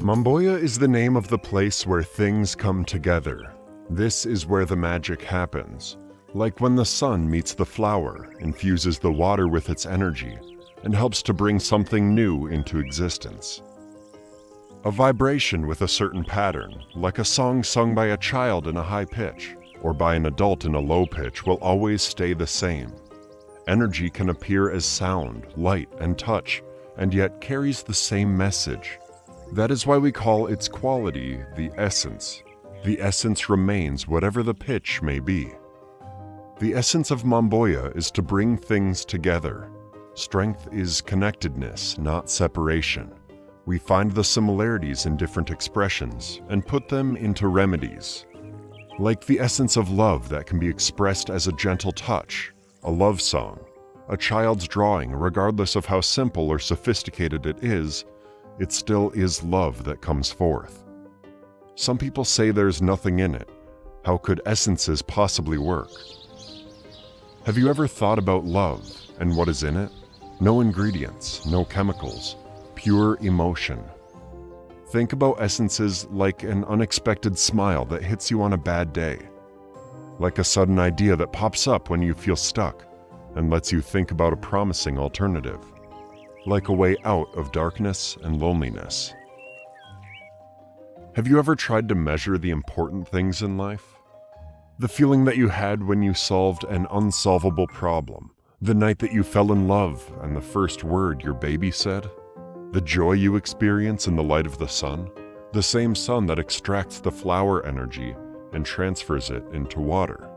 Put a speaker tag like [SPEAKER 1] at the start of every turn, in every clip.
[SPEAKER 1] Mamboya is the name of the place where things come together. This is where the magic happens. Like when the sun meets the flower, infuses the water with its energy, and helps to bring something new into existence. A vibration with a certain pattern, like a song sung by a child in a high pitch, or by an adult in a low pitch, will always stay the same. Energy can appear as sound, light, and touch, and yet carries the same message. That is why we call its quality the essence. The essence remains whatever the pitch may be. The essence of Mamboya is to bring things together. Strength is connectedness, not separation. We find the similarities in different expressions and put them into remedies. Like the essence of love that can be expressed as a gentle touch, a love song, a child's drawing, regardless of how simple or sophisticated it is, it still is love that comes forth. Some people say there's nothing in it. How could essences possibly work? Have you ever thought about love and what is in it? No ingredients, no chemicals, pure emotion. Think about essences like an unexpected smile that hits you on a bad day, like a sudden idea that pops up when you feel stuck and lets you think about a promising alternative, like a way out of darkness and loneliness. Have you ever tried to measure the important things in life? The feeling that you had when you solved an unsolvable problem, the night that you fell in love and the first word your baby said, the joy you experience in the light of the sun, the same sun that extracts the flower energy and transfers it into water.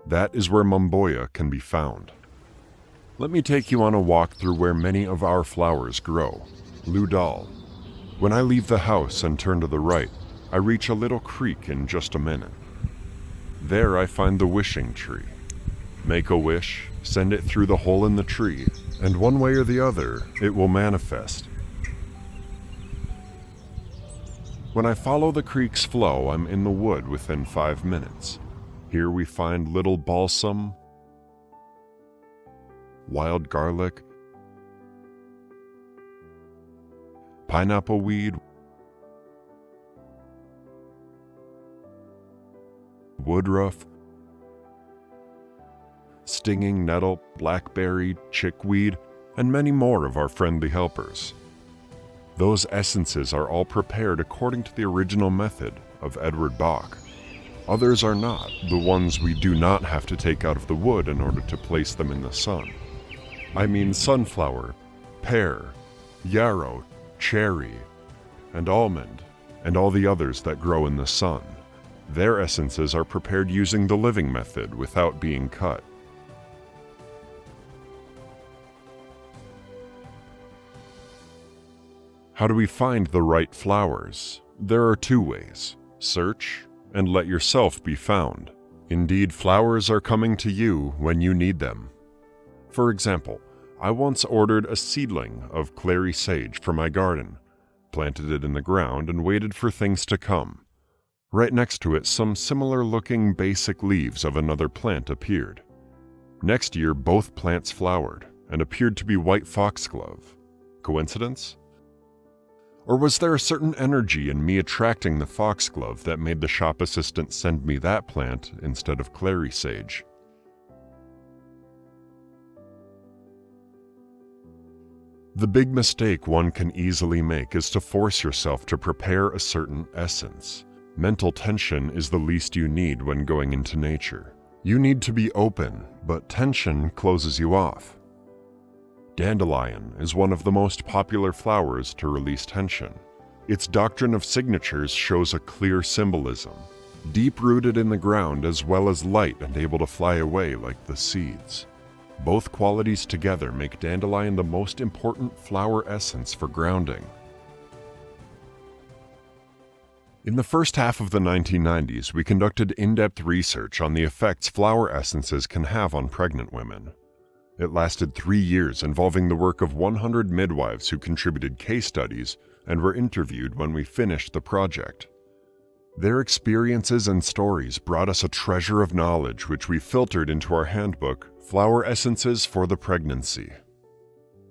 [SPEAKER 1] That is where Mamboya can be found. Let me take you on a walk through where many of our flowers grow, Ludal. When I leave the house and turn to the right, I reach a little creek in just a minute. There I find the wishing tree. Make a wish, send it through the hole in the tree, and one way or the other, it will manifest. When I follow the creek's flow, I'm in the wood within 5 minutes. Here we find little balsam, wild garlic, pineapple weed, woodruff, stinging nettle, blackberry, chickweed, and many more of our friendly helpers. Those essences are all prepared according to the original method of Edward Bach. Others are not, the ones we do not have to take out of the wood in order to place them in the sun. I mean sunflower, pear, yarrow, cherry, and almond, and all the others that grow in the sun. Their essences are prepared using the living method without being cut. How do we find the right flowers? There are 2 ways: search and let yourself be found. Indeed, flowers are coming to you when you need them. For example, I once ordered a seedling of clary sage for my garden, planted it in the ground, and waited for things to come. Right next to it, some similar-looking basic leaves of another plant appeared. Next year, both plants flowered and appeared to be white foxglove. Coincidence? Or was there a certain energy in me attracting the foxglove that made the shop assistant send me that plant instead of clary sage? The big mistake one can easily make is to force yourself to prepare a certain essence. Mental tension is the least you need when going into nature. You need to be open, but tension closes you off. Dandelion is one of the most popular flowers to release tension. Its doctrine of signatures shows a clear symbolism, deep-rooted in the ground as well as light and able to fly away like the seeds. Both qualities together make dandelion the most important flower essence for grounding. In the first half of the 1990s, we conducted in-depth research on the effects flower essences can have on pregnant women. It lasted 3 years, involving the work of 100 midwives who contributed case studies and were interviewed when we finished the project. Their experiences and stories brought us a treasure of knowledge which we filtered into our handbook, Flower Essences for the Pregnancy.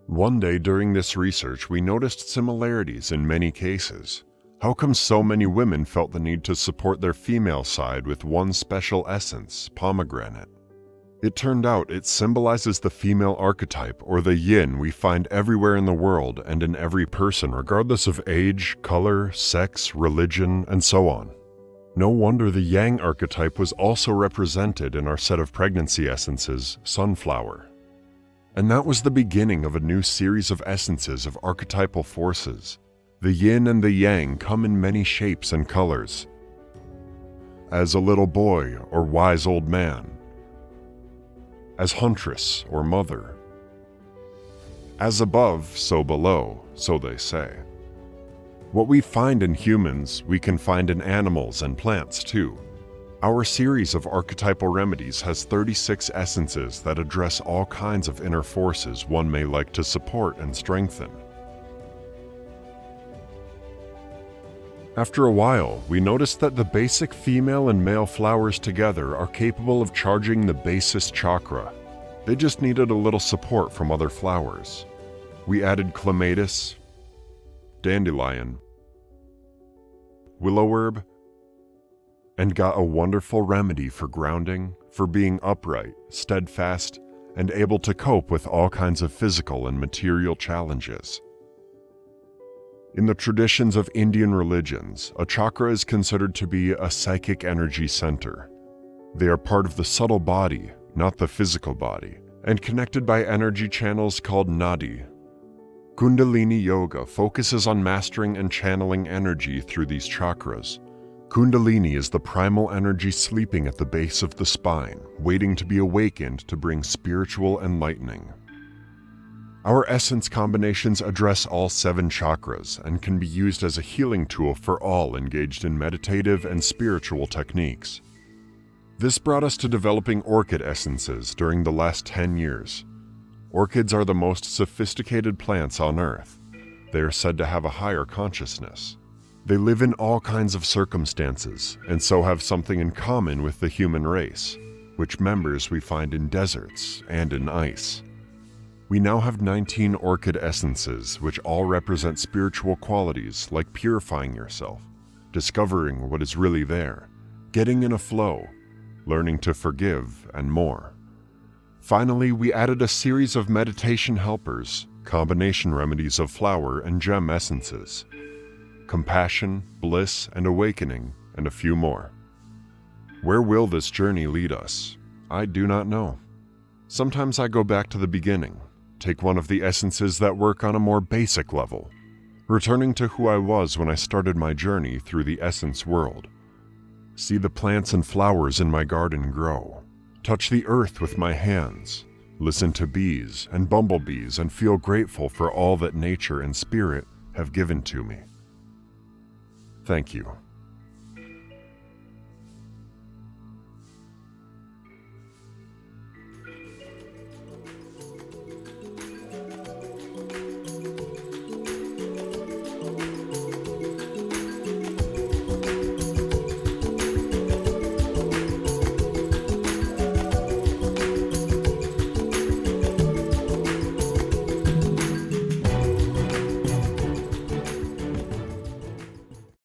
[SPEAKER 1] One day during this research, we noticed similarities in many cases. How come so many women felt the need to support their female side with one special essence, pomegranate? It turned out it symbolizes the female archetype, or the yin we find everywhere in the world and in every person, regardless of age, color, sex, religion, and so on. No wonder the yang archetype was also represented in our set of pregnancy essences, Sunflower. And that was the beginning of a new series of essences of archetypal forces. The yin and the yang come in many shapes and colors. As a little boy or wise old man. As huntress or mother. As above, so below, so they say. What we find in humans, we can find in animals and plants too. Our series of archetypal remedies has 36 essences that address all kinds of inner forces one may like to support and strengthen. After a while, we noticed that the basic female and male flowers together are capable of charging the basest chakra. They just needed a little support from other flowers. We added clematis, dandelion, willowherb, and got a wonderful remedy for grounding, for being upright, steadfast, and able to cope with all kinds of physical and material challenges. In the traditions of Indian religions, a chakra is considered to be a psychic energy center. They are part of the subtle body, not the physical body, and connected by energy channels called nadi. Kundalini Yoga focuses on mastering and channeling energy through these chakras. Kundalini is the primal energy sleeping at the base of the spine, waiting to be awakened to bring spiritual enlightening. Our essence combinations address all 7 chakras and can be used as a healing tool for all engaged in meditative and spiritual techniques. This brought us to developing orchid essences during the last 10 years. Orchids are the most sophisticated plants on Earth. They are said to have a higher consciousness. They live in all kinds of circumstances, and so have something in common with the human race, which members we find in deserts and in ice. We now have 19 orchid essences, which all represent spiritual qualities like purifying yourself, discovering what is really there, getting in a flow, learning to forgive, and more. Finally, we added a series of meditation helpers, combination remedies of flower and gem essences, compassion, bliss, and awakening, and a few more. Where will this journey lead us? I do not know. Sometimes I go back to the beginning, take one of the essences that work on a more basic level, returning to who I was when I started my journey through the essence world. See the plants and flowers in my garden grow. Touch the earth with my hands, listen to bees and bumblebees, and feel grateful for all that nature and spirit have given to me. Thank you.